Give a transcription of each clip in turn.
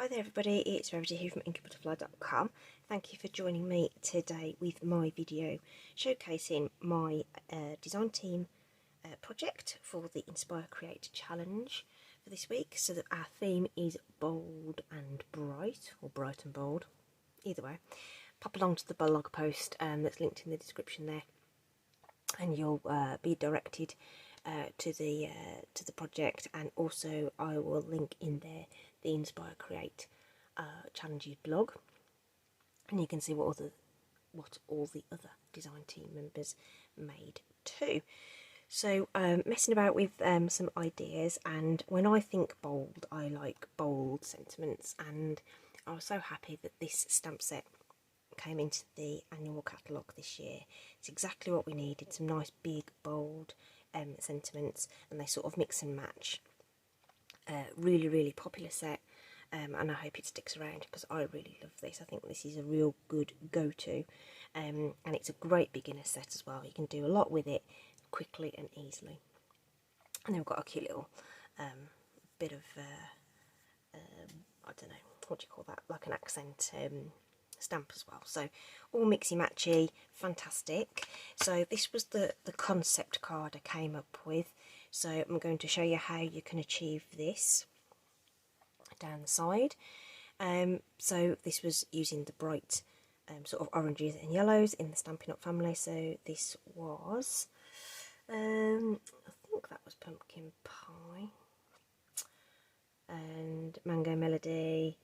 Hi there everybody, it's Rarity here from inkybutterfly.com. Thank you for joining me today with my video showcasing my design team project for the Inspire.Create Challenge for this week. So that our theme is bold and bright, or bright and bold, either way. Pop along to the blog post that's linked in the description there, and you'll be directed to the project, and also I will link in there the Inspire.Create.Challenges blog, and you can see what all the other design team members made too. So messing about with some ideas, and when I think bold, I like bold sentiments, and I was so happy that this stamp set came into the annual catalogue this year. It's exactly what we needed, some nice big bold sentiments, and they sort of mix and match. Really popular set, and I hope it sticks around because I really love this. I think this is a real good go-to, and it's a great beginner set as well. You can do a lot with it quickly and easily. And then we've got a cute little bit of I don't know, what do you call that, like an accent stamp as well. So all mixy matchy, fantastic. So this was the concept card I came up with. So I'm going to show you how you can achieve this down the side. So this was using the bright sort of oranges and yellows in the Stampin' Up family. So this was I think that was pumpkin pie and mango melody.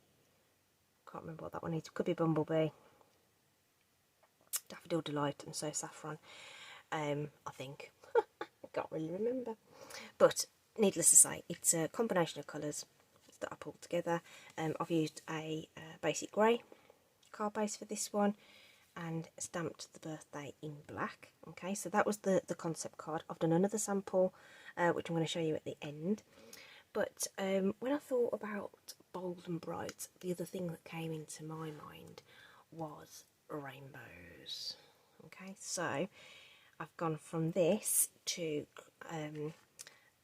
Can't remember what that one is. Could be bumblebee, daffodil delight, and so saffron. I think I can't really remember, but needless to say, it's a combination of colours that I pulled together. I've used a basic grey card base for this one and stamped the birthday in black. Okay, so that was the concept card. I've done another sample which I'm going to show you at the end. But when I thought about bold and bright, the other thing that came into my mind was rainbows. Okay, so I've gone from this to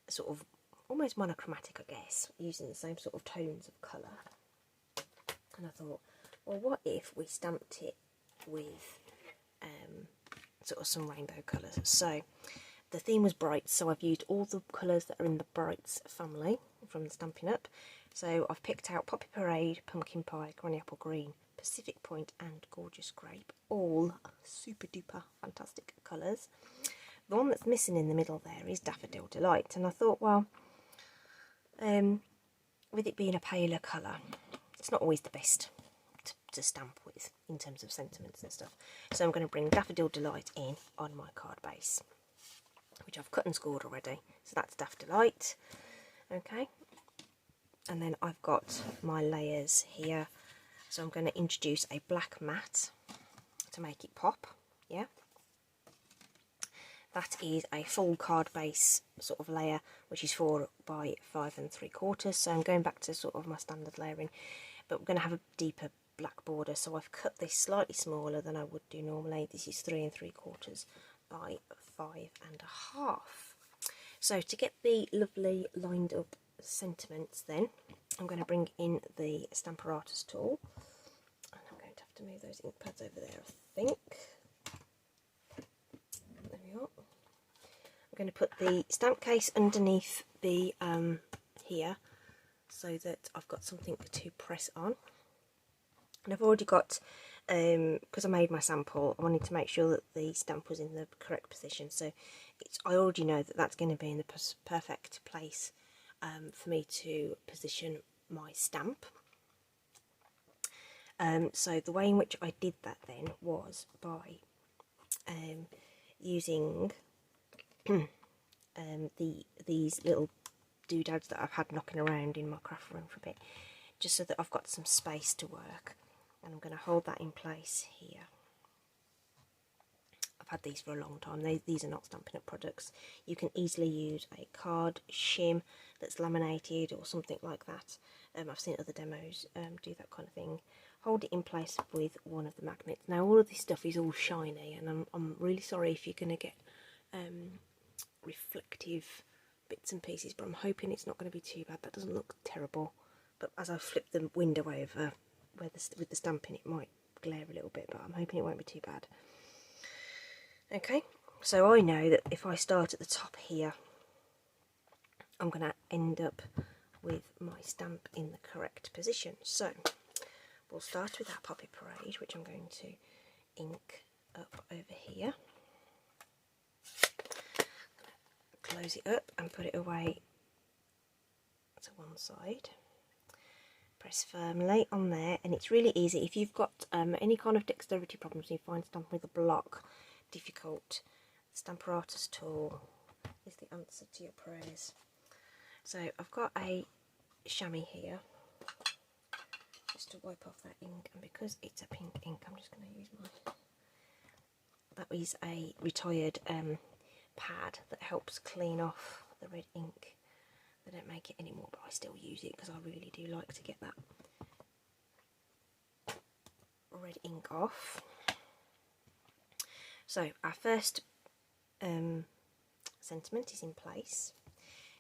sort of almost monochromatic, I guess, using the same sort of tones of colour. And I thought, well, what if we stamped it with sort of some rainbow colours? So the theme was bright, so I've used all the colours that are in the Brights family from the Stampin' Up. So I've picked out Poppy Parade, Pumpkin Pie, Granny Apple Green, Pacific Point and Gorgeous Grape, all super duper fantastic colours. The one that's missing in the middle there is Daffodil Delight, and I thought, well, with it being a paler colour, it's not always the best to stamp with in terms of sentiments and stuff. So I'm going to bring Daffodil Delight in on my card base, which I've cut and scored already. So that's Daff Delight. Okay, and then I've got my layers here. So I'm going to introduce a black matte to make it pop. Yeah, that is a full card base sort of layer, which is 4 by 5 3/4. So I'm going back to sort of my standard layering, but we're going to have a deeper black border. So I've cut this slightly smaller than I would do normally. This is 3 3/4 by 5 1/2. So to get the lovely lined up sentiments, then I'm going to bring in the Stamparatus tool, and I'm going to have to move those ink pads over there, I think. There we are. I'm going to put the stamp case underneath the here, so that I've got something to press on. And I've already got, because I made my sample, I wanted to make sure that the stamp was in the correct position. So I already know that that's going to be in the perfect place for me to position my stamp. So the way in which I did that then was by using these little doodads that I've had knocking around in my craft room for a bit, just so that I've got some space to work. And I'm going to hold that in place here. I've had these for a long time. These are not Stampin' Up products. You can easily use a card shim that's laminated or something like that. I've seen other demos do that kind of thing. Hold it in place with one of the magnets. Now all of this stuff is all shiny, and I'm really sorry if you're going to get reflective bits and pieces, but I'm hoping it's not going to be too bad. That doesn't look terrible, but as I flip the window over with the stamping, it might glare a little bit, but I'm hoping it won't be too bad. Okay, so I know that if I start at the top here, I'm going to end up with my stamp in the correct position. So we'll start with that Poppy Parade, which I'm going to ink up over here. Close it up and put it away to one side. Press firmly on there, and it's really easy. If you've got any kind of dexterity problems, you find stamping with a block difficult, the Stampin' tool is the answer to your prayers. So I've got a chamois here, just to wipe off that ink, and because it's a pink ink, I'm just going to use my, that is a retired pad that helps clean off the red ink. They don't make it anymore, but I still use it because I really do like to get that red ink off. So our first sentiment is in place.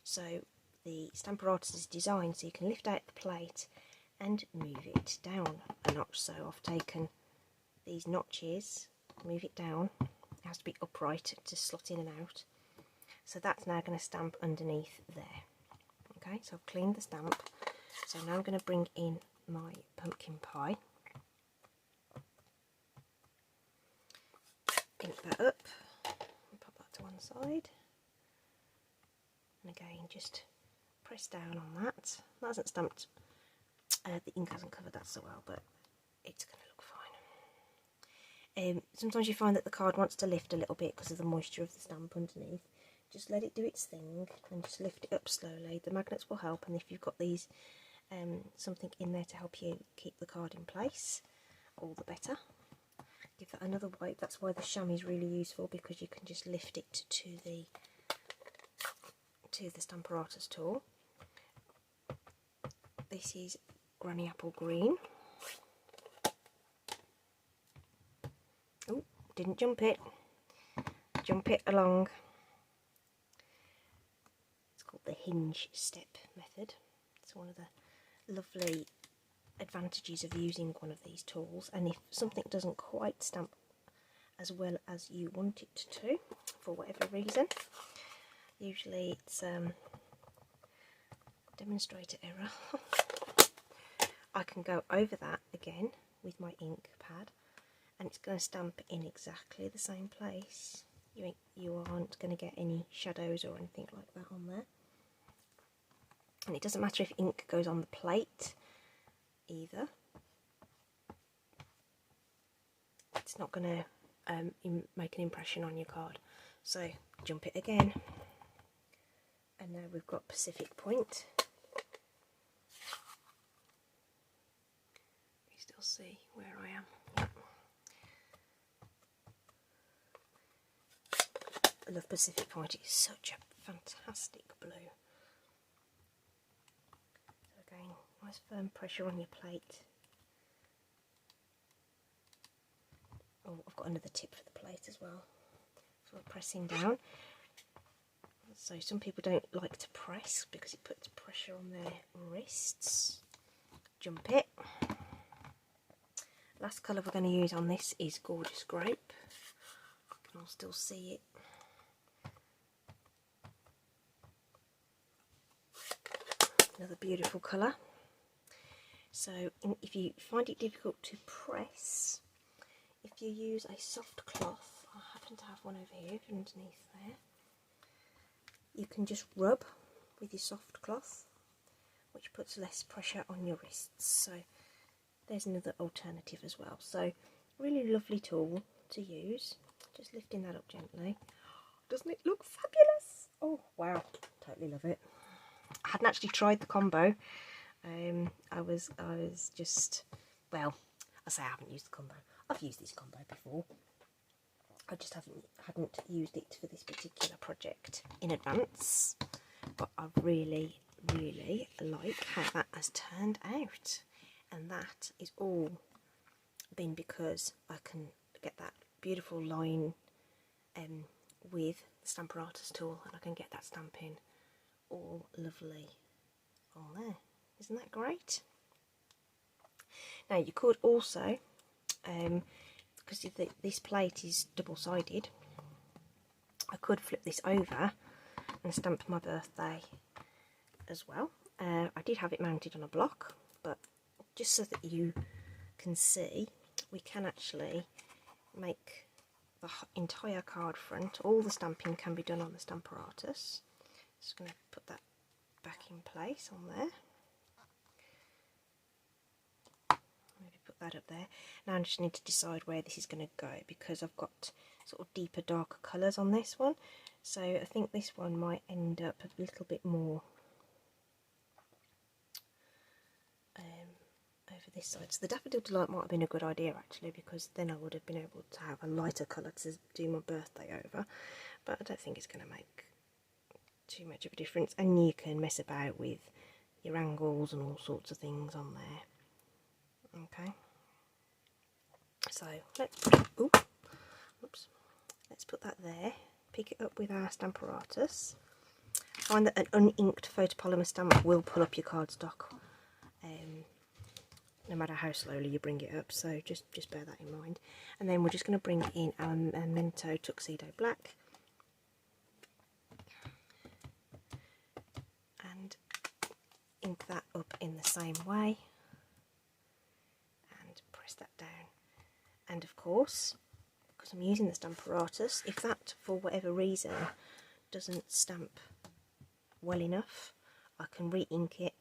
So the Stampin' is designed so you can lift out the plate and move it down a notch. So I've taken these notches, move it down. It has to be upright to slot in and out. So that's now going to stamp underneath there. Okay, so I've cleaned the stamp. So now I'm going to bring in my pumpkin pie. Ink that up and pop that to one side. And again, just press down on that. That hasn't stamped, the ink hasn't covered that so well, but it's going to look fine. Sometimes you find that the card wants to lift a little bit because of the moisture of the stamp underneath. Just let it do its thing and just lift it up slowly. The magnets will help, and if you've got these something in there to help you keep the card in place, all the better. Give that another wipe. That's why the chamois is really useful, because you can just lift it to the Stampin' tool. This is Granny Apple Green. Oh, didn't jump it. Jump it along. It's called the hinge step method. It's one of the lovely advantages of using one of these tools. And if something doesn't quite stamp as well as you want it to, for whatever reason, usually it's demonstrator error. I can go over that again with my ink pad, and it's going to stamp in exactly the same place. You aren't going to get any shadows or anything like that on there. And it doesn't matter if ink goes on the plate either. It's not going to make an impression on your card. So jump it again. And now we've got Pacific Point. You still see where I am. Yep. I love Pacific Point. It's such a fantastic blue. So again, nice firm pressure on your plate. Oh, I've got another tip for the plate as well. So we're pressing down. So some people don't like to press because it puts pressure on their wrists. Jump it. Last colour we're going to use on this is Gorgeous Grape. I can all still see it. Another beautiful colour. So if you find it difficult to press, if you use a soft cloth, I happen to have one over here underneath there, you can just rub with your soft cloth, which puts less pressure on your wrists. So there's another alternative as well. So really lovely tool to use. Just lifting that up gently. Doesn't it look fabulous? Oh wow, totally love it. I hadn't actually tried the combo. I was just, well, I say I haven't used the combo. I've used this combo before. I just hadn't used it for this particular project in advance. But I really, really like how that has turned out. And that is all been because I can get that beautiful line with the Stampin' tool, and I can get that stamping all lovely on there. Isn't that great? Now you could also, because this plate is double-sided, I could flip this over and stamp my birthday as well. I did have it mounted on a block, but just so that you can see, we can actually make the entire card front. All the stamping can be done on the Stamparatus. Just going to put that back in place on there. Maybe put that up there. Now I just need to decide where this is going to go, because I've got sort of deeper, darker colours on this one. So I think this one might end up a little bit more over this side. So the Daffodil Delight might have been a good idea actually, because then I would have been able to have a lighter colour to do my birthday over, but I don't think it's going to make too much of a difference, and you can mess about with your angles and all sorts of things on there. Okay, so let's put that there, pick it up with our Stamparatus. Find that an uninked photopolymer stamp will pull up your cardstock, no matter how slowly you bring it up, so just bear that in mind. And then we're just going to bring in our Memento Tuxedo Black and ink that up in the same way and press that down. And of course, because I'm using the Stamparatus, if that for whatever reason doesn't stamp well enough, I can re-ink it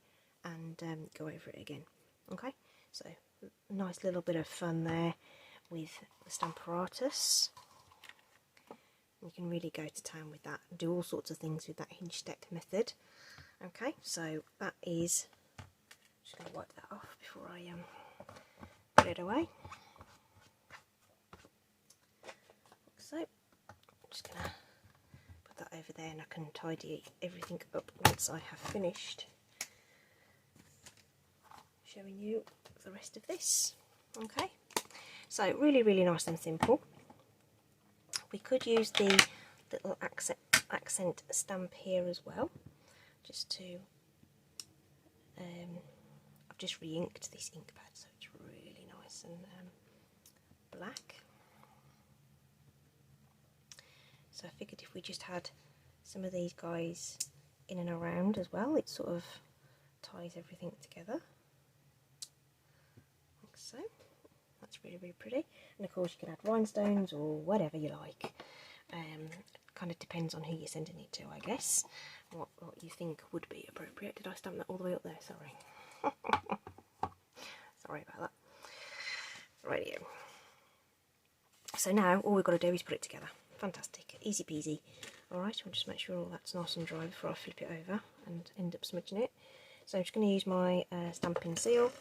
and go over it again. Okay, so nice little bit of fun there with the Stamparatus. You can really go to town with that and do all sorts of things with that hinge step method. Okay, so that is, just going to wipe that off before I put it away. So I'm just going to put that over there, and I can tidy everything up once I have finished showing you the rest of this. Okay, so really nice and simple. We could use the little accent stamp here as well, just to I've just re-inked this ink pad, so it's really nice and black. So I figured if we just had some of these guys in and around as well, it sort of ties everything together. Like so. That's really pretty. And of course you can add rhinestones or whatever you like. Kind of depends on who you're sending it to, I guess. What you think would be appropriate. Did I stamp that all the way up there? Sorry. Sorry about that. Radio. So now all we've got to do is put it together. Fantastic. Easy peasy. Alright, I'll just make sure all that's nice and dry before I flip it over and end up smudging it. So I'm just going to use my Stampin' Seal.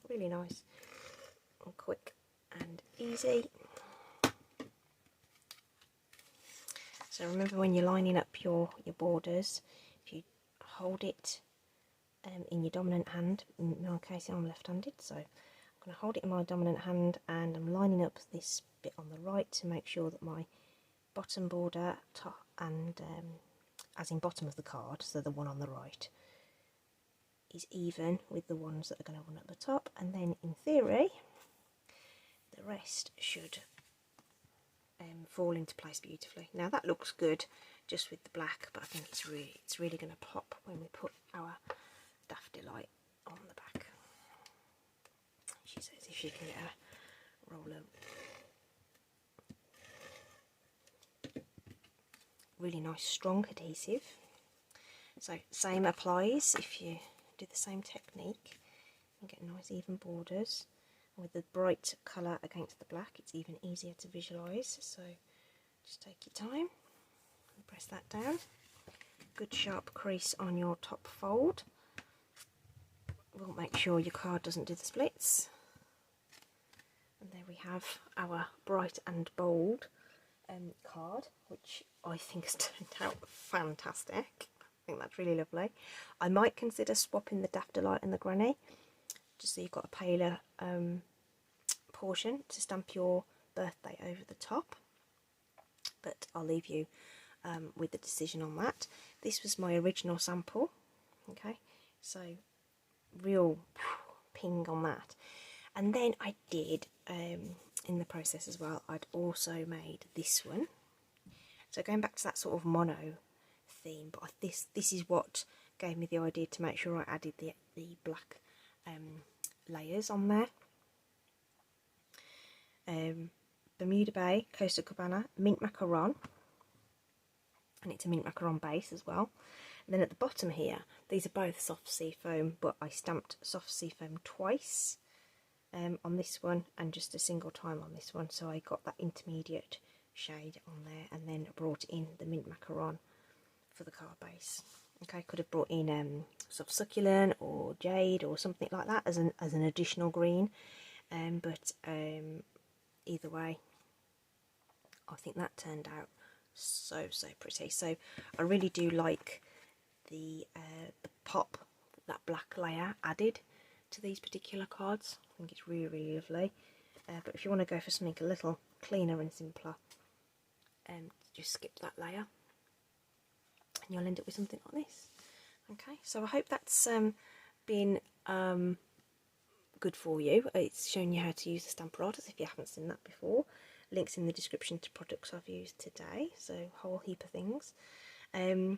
Really nice and quick and easy. So remember, when you're lining up your borders, if you hold it in your dominant hand, in my case I'm left-handed, so I'm going to hold it in my dominant hand and I'm lining up this bit on the right to make sure that my bottom border, top and as in bottom of the card, so the one on the right, is even with the ones that are going to run at the top, and then in theory the rest should fall into place beautifully. Now that looks good just with the black, but I think it's really going to pop when we put our Daft Delight on the back. She says if she can get a roller. Really nice strong adhesive. So same applies if you do the same technique. You get nice even borders. With the bright colour against the black, it's even easier to visualise, so just take your time and press that down. Good sharp crease on your top fold will make sure your card doesn't do the splits. And there we have our bright and bold card, which I think has turned out fantastic. I think that's really lovely. I might consider swapping the Daft Delight and the Granny, just so you've got a paler portion to stamp your birthday over the top, but I'll leave you with the decision on that. This was my original sample. Okay, so real ping on that. And then I did, in the process as well, I'd also made this one. So going back to that sort of mono theme, but this is what gave me the idea to make sure I added the black layers on there. Bermuda Bay, Costa Cabana, mint macaron, and it's a mint macaron base as well. And then at the bottom here, these are both soft sea foam, but I stamped soft sea foam twice on this one and just a single time on this one, so I got that intermediate shade on there, and then brought in the mint macaron for the card base. Okay, could have brought in sort of succulent or jade or something like that as an additional green, but either way, I think that turned out so pretty. So I really do like the pop that black layer added to these particular cards. I think it's really lovely. But if you want to go for something a little cleaner and simpler, just skip that layer and you'll end up with something like this. Okay, so I hope that's been good for you. It's shown you how to use the Stampin' if you haven't seen that before. Links in the description to products I've used today, so a whole heap of things. Don't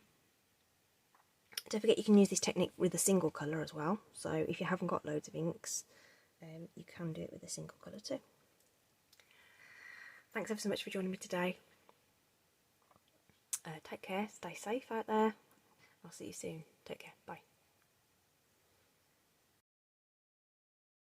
forget you can use this technique with a single colour as well, so if you haven't got loads of inks, you can do it with a single colour too. Thanks ever so much for joining me today. Take care, stay safe out there. I'll see you soon. Take care, bye.